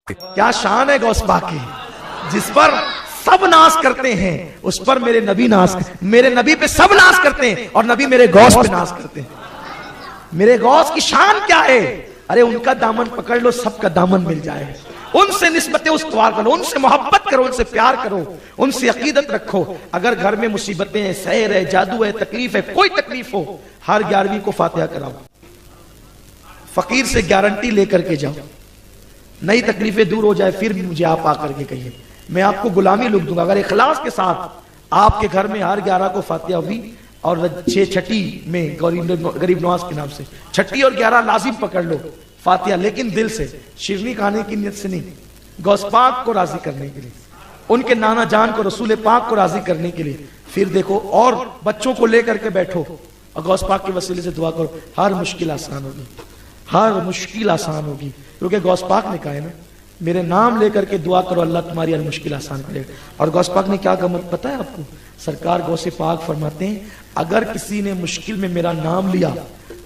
کیا شان ہے غوث پاک کی، جس پر سب ناز کرتے ہیں اس پر میرے نبی میرے نبی پہ سب ناز کرتے ہیں اور نبی میرے غوث پہ ناز کرتے ہیں۔ میرے غوث کی شان کیا ہے؟ ارے ان کا دامن پکڑ لو سب کا دامن مل جائے، ان سے نسبت استوار کرو، ان سے محبت کرو، ان سے پیار کرو، ان سے عقیدت رکھو۔ اگر گھر میں مصیبتیں ہیں، سحر ہے، جادو ہے، تکلیف ہے، کوئی تکلیف ہو، ہر 11ویں کو فاتحہ کراؤ، فقیر سے گارنٹی لے کر کے جاؤ، نئی تکلیفیں دور ہو جائے پھر مجھے آپ آ کر کے کہیے، میں آپ کو غلامی لکھ دوں گا۔ اگر اخلاص کے ساتھ آپ کے گھر میں ہر 11 کو فاتحہ ہوئی اور 6 چھٹی میں غریب نواز کے نام سے 6 اور 11 لازم پکڑ لو فاتحہ، لیکن دل سے، شیرنی کھانے کی نیت سے نہیں، غوث پاک کو راضی کرنے کے لیے، ان کے نانا جان کو، رسول پاک کو راضی کرنے کے لیے۔ پھر دیکھو اور بچوں کو لے کر کے بیٹھو اور غوث پاک کے وسیلے سے دعا کرو، ہر مشکل آسان ہوگی، ہر مشکل آسان ہوگی، کیونکہ غوث پاک نے کہا ہے نا میرے نام لے کر کے دعا کرو اللہ تمہاری ہر مشکل آسان کرے گا۔ اور غوث پاک نے کیا کہا پتہ ہے آپ کو؟ سرکار غوث پاک فرماتے ہیں اگر کسی نے مشکل میں میرا نام لیا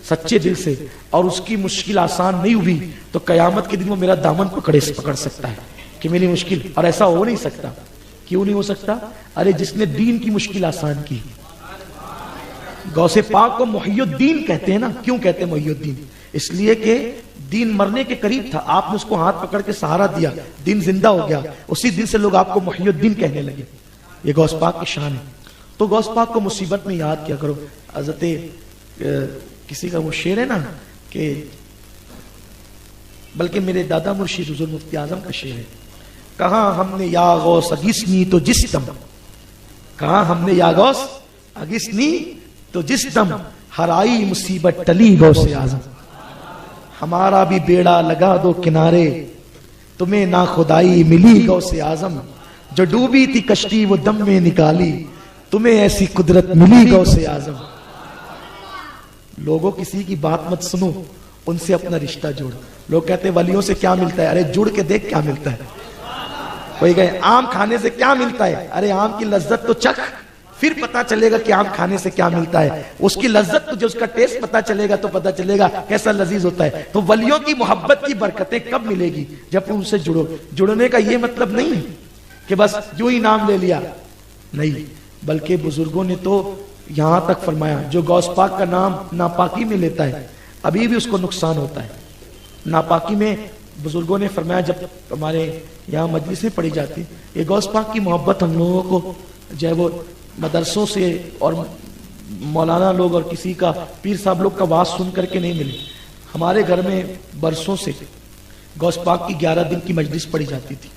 سچے دل سے اور اس کی مشکل آسان نہیں ہوئی تو قیامت کے دن وہ میرا دامن پکڑ سکتا ہے کہ میری مشکل، اور ایسا ہو نہیں سکتا۔ کیوں نہیں ہو سکتا؟ ارے جس نے دین کی مشکل آسان کی، غوث پاک کو محی الدین کہتے ہیں نا۔ کیوں کہتے ہیں محی الدین؟ اس لیے کہ دین مرنے کے قریب تھا، آپ نے اس کو ہاتھ پکڑ کے سہارا دیا، دین زندہ ہو گیا، اسی دن سے لوگ آپ کو محی الدین کہنے لگے۔ یہ غوث پاک کی شان ہے۔ تو غوث پاک کو مصیبت میں یاد کیا کرو۔ حضرت کسی کا وہ شعر ہے نا کہ بلکہ میرے دادا مرشد حضور مفتی اعظم کا شعر ہے، کہاں ہم نے یا غوث اگسنی تو جس دم، کہاں ہم نے یا غوث اگسنی تو جس دم، ہر آئی مصیبت ٹلی غوث اعظم، ہمارا بھی بیڑا لگا دو کنارے، تمہیں نا خدائی ملی غوث اعظم، جو ڈوبی تھی کشتی وہ دم میں نکالی، تمہیں ایسی قدرت ملی غوث اعظم۔ لوگوں کسی کی بات مت سنو، ان سے اپنا رشتہ جوڑ۔ لوگ کہتے ہیں ولیوں سے کیا ملتا ہے؟ ارے جڑ کے دیکھ کیا ملتا ہے۔ کوئی کہے آم کھانے سے کیا ملتا ہے؟ ارے آم کی لذت تو چکھ، پھر پتا چلے گا کہ آم کھانے سے کیا ملتا ہے۔ اس کی لذت تجھے، اس کا ٹیسٹ پتا چلے گا تو پتا چلے گا کیسا لذیذ ہوتا ہے۔ تو ولیوں کی محبت کی برکتیں کب ملے گی؟ جب تم ان سے جڑو۔ جڑنے کا یہ مطلب نہیں ہے کہ بس یوں ہی نام لے لیا، نہیں، بلکہ بزرگوں نے تو یہاں تک فرمایا جو غوث پاک کا نام ناپاکی میں لیتا ہے ابھی بھی اس کو نقصان ہوتا ہے۔ ناپاکی میں بزرگوں نے فرمایا، جب ہمارے یہاں مجلسیں پڑھی جاتی، یہ غوث پاک کی محبت ہم لوگوں کو جو ہے وہ مدرسوں سے اور مولانا لوگ اور کسی کا پیر صاحب لوگ کا واز سن کر کے نہیں ملی۔ ہمارے گھر میں برسوں سے غوث پاک کی 11 دن کی مجلس پڑھی جاتی تھی،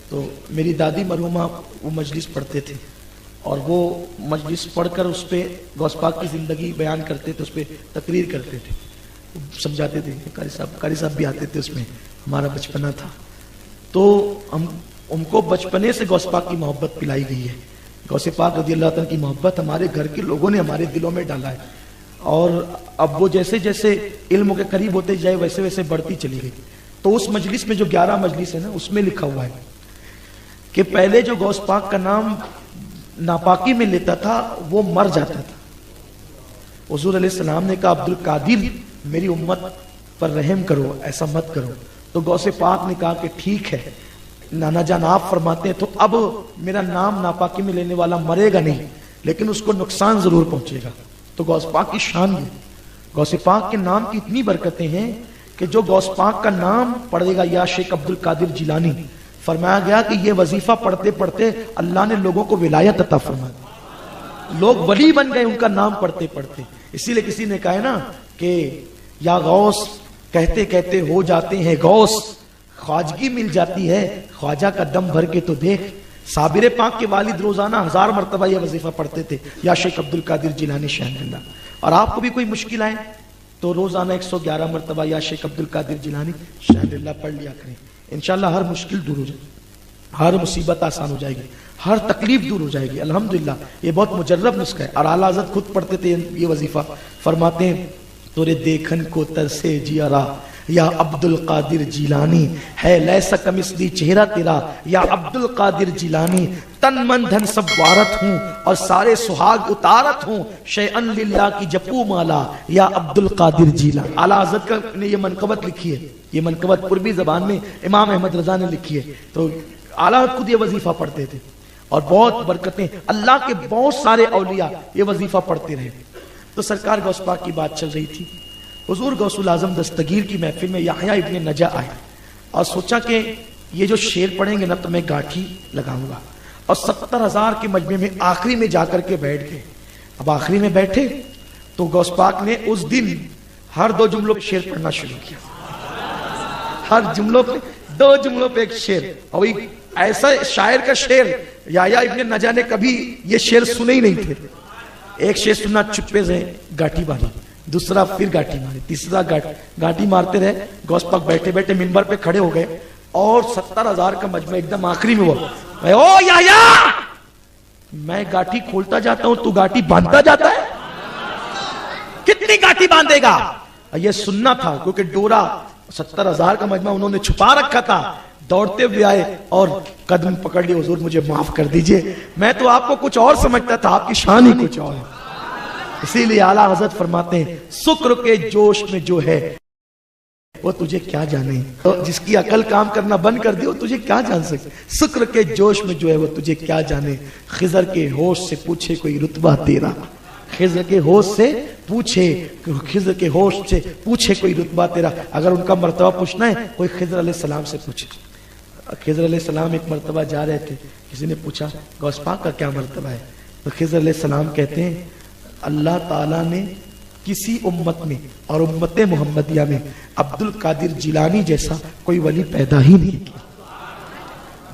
تو میری دادی مرحومہ وہ مجلس پڑھتے تھے اور وہ مجلس پڑھ کر اس پہ غوث پاک کی زندگی بیان کرتے تھے، اس پہ تقریر کرتے تھے، سمجھاتے تھے۔ قاری صاحب بھی آتے تھے، اس میں ہمارا بچپنا تھا۔ تو ہم کو بچپنے سے غوث پاک کی محبت پلائی گئی ہے۔ غوث پاک رضی اللہ تعالیٰ کی محبت ہمارے گھر کے لوگوں نے ہمارے دلوں میں ڈالا ہے، اور اب وہ جیسے جیسے علم کے قریب ہوتے جائے ویسے ویسے بڑھتی چلی گئی۔ تو اس مجلس میں جو 11 مجلس ہے نا، اس میں لکھا ہوا ہے کہ پہلے جو غوث پاک کا نام ناپاکی میں لیتا تھا وہ مر جاتا تھا۔ حضور علیہ السلام نے کہا عبد القادر میری امت پر رحم کرو، ایسا مت کرو۔ تو غوث پاک نے کہا کہ ٹھیک ہے نانا جان آپ فرماتے ہیں، تو اب میرا نام ناپاکی میں لینے والا مرے گا نہیں، لیکن اس کو نقصان ضرور پہنچے گا۔ تو غوث پاک کی شان ہے، غوث پاک کے نام کی اتنی برکتیں ہیں کہ جو غوث پاک کا نام پڑھے گا، یا شیخ عبد القادر جیلانی، فرمایا گیا کہ یہ وظیفہ پڑھتے پڑھتے اللہ نے لوگوں کو ولایت عطا فرما دی، لوگ ولی بن گئے ان کا نام پڑھتے پڑھتے۔ اسی لیے کسی نے کہا ہے نا کہ یا غوث کہتے کہتے ہو جاتے ہیں غوث، خواجگی مل جاتی ہے خواجہ کا دم بھر کے تو دیکھ۔ صابر پاک کے والد روزانہ 1000 مرتبہ یہ وظیفہ پڑھتے تھے، یا شیخ عبد القادر جیلانی شاہ اللہ۔ اور آپ کو بھی کوئی مشکل آئے تو روزانہ 111 مرتبہ یا شیخ عبد القادر جیلانی شاہ اللہ پڑھ لیا کریں، انشاءاللہ ہر مشکل دور ہو جائے گی، ہر مصیبت آسان ہو جائے گی، ہر تکلیف دور ہو جائے گی الحمدللہ۔ یہ بہت مجرب نسخہ ہے، اور اعلیٰ حضرت خود پڑھتے تھے یہ وظیفہ، فرماتے ہیں تورے دیکھن کو ترسے جیارا، یا عبد القادر جیلانی، ہے لیسا کمثلی چہرہ تیرا یا عبد القادر جیلانی، تن من دھن سب وارت ہوں اور سارے سہاگ اتارت ہوں، شیئن للہ کی جپو مالا یا عبد القادر جیلانی۔ اعلیٰ حضرت نے یہ منقبت لکھی ہے، یہ منقبت عربی زبان میں امام احمد رضا نے لکھی ہے، تو اعلیٰ خود یہ وظیفہ پڑھتے تھے اور بہت برکتیں، اللہ کے بہت سارے اولیاء یہ وظیفہ پڑھتے رہے۔ تو سرکار غوث پاک کی بات چل رہی تھی، حضور غوث الاعظم دستگیر کی محفل میں یحییٰ ابن نجا آئے اور سوچا کہ یہ جو شعر پڑھیں گے نا تو میں گاٹھی لگاؤں گا، اور 70,000 کے مجمع میں آخری میں جا کر کے بیٹھ گئے۔ اب آخری میں بیٹھے تو غوث پاک نے اس دن ہر 2 جملوں پہ شعر پڑھنا شروع کیا، ہر جملوں پہ 2 جملوں پہ ایک شعر، اور ایسا شاعر کا شعر یحییٰ ابن نجا نے کبھی یہ شعر سنے ہی نہیں تھے۔ ایک شعر سننا، چپے سے گاٹھی باندھی، دوسرا پھر گاٹھی ماری، تیسرا گاٹھی مارتے رہے۔ غوث پاک بیٹھے بیٹھے منبر پہ کھڑے ہو گئے اور 70,000 کا مجمع ایک دم آخری میں ہوا، او یحییٰ میں گاٹھی کھولتا جاتا ہوں تو گاٹھی باندھتا جاتا ہے، کتنی گاٹھی باندھے گا؟ یہ سننا تھا کیونکہ ڈورا 70,000 کا مجمع انہوں نے چھپا رکھا تھا۔ دوڑتے ہوئے آئے اور قدم پکڑ لیے، حضور مجھے معاف کر دیجئے، میں تو آپ کو کچھ اور سمجھتا تھا، آپ کی شان ہی کچھ اور ہے۔ اسی لیے اعلیٰ حضرت فرماتے ہیں سکر کے جوش میں جو ہے وہ تجھے کیا جانے، تو جس کی عقل کام کرنا بند کر دی وہ تجھے کیا جان سکے، سکر کے جوش میں جو ہے وہ تجھے کیا جانے، خضر کے ہوش سے پوچھے کوئی رتبہ تیرا، خضر کے ہوش سے پوچھے، خضر کے ہوش سے پوچھے کوئی رتبہ تیرا۔ اگر ان کا مرتبہ پوچھنا ہے کوئی خضر علیہ السلام سے پوچھے۔ خضر علیہ السلام ایک مرتبہ جا رہے تھے، کسی نے پوچھا غوث پاک کا کیا مرتبہ ہے، تو خضر علیہ السلام کہتے ہیں اللہ تعالیٰ نے کسی امت میں اور امت محمدیہ میں عبد القادر جیلانی جیسا کوئی ولی پیدا ہی نہیں کیا۔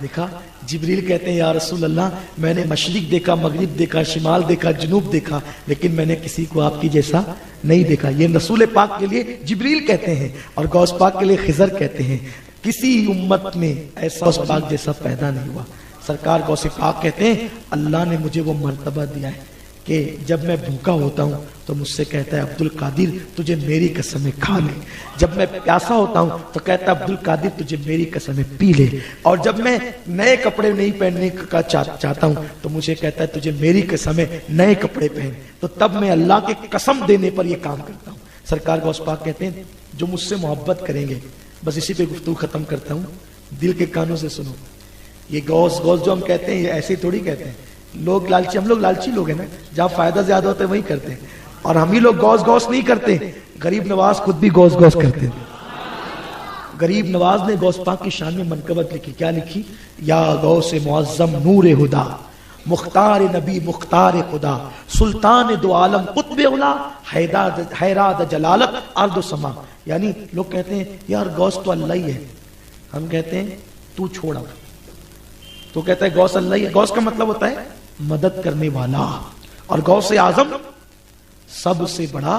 دیکھا جبریل کہتے ہیں یا رسول اللہ میں نے مشرق دیکھا، مغرب دیکھا، شمال دیکھا، جنوب دیکھا، لیکن میں نے کسی کو آپ کی جیسا نہیں دیکھا۔ یہ رسول پاک کے لیے جبریل کہتے ہیں اور غوث پاک کے لیے خضر کہتے ہیں، کسی امت میں ایسا غوث پاک جیسا پیدا نہیں ہوا۔ سرکار غوث پاک کہتے ہیں اللہ نے مجھے وہ مرتبہ دیا ہے کہ جب میں بھوکا ہوتا ہوں تو مجھ سے کہتا ہے عبد القادر تجھے میری قسم ہے کھا لے، جب میں پیاسا ہوتا ہوں تو کہتا ہے عبد القادر تجھے میری قسم ہے پی لے، اور جب میں نئے کپڑے نہیں پہننے کا چاہتا ہوں تو مجھے کہتا ہے تجھے میری قسم ہے نئے کپڑے پہن، تو تب میں اللہ کے قسم دینے پر یہ کام کرتا ہوں۔ سرکار غوث پاک کہتے ہیں جو مجھ سے محبت کریں گے، بس اسی پہ گفتگو ختم کرتا ہوں، دل کے کانوں سے سنو، یہ غوث جو ہم کہتے ہیں یہ ایسے تھوڑی کہتے ہیں، لوگ لالچی، ہم لوگ لالچی لوگ ہیں نا، جہاں فائدہ زیادہ ہوتا ہے وہی کرتے ہیں، اور ہم ہی لوگ غوث نہیں کرتے، غریب نواز خود بھی غوث کرتے ہیں۔ غریب نواز نے غوث پاک کی شان میں منقبت لکھی، کیا لکھی؟ یا غوث معظم نور ہدا، مختار نبی مختار خدا، سلطان دو عالم قطب اولا، حیراد جلالت ارض و سما۔ یعنی لوگ کہتے ہیں یار غوث تو اللہ ہی ہے، ہم کہتے ہیں تو چھوڑا، تو کہتا ہے غوث اللہ ہی ہے۔ غوث کا مطلب ہوتا ہے مدد کرنے والا، اور غوث اعظم سب سے بڑا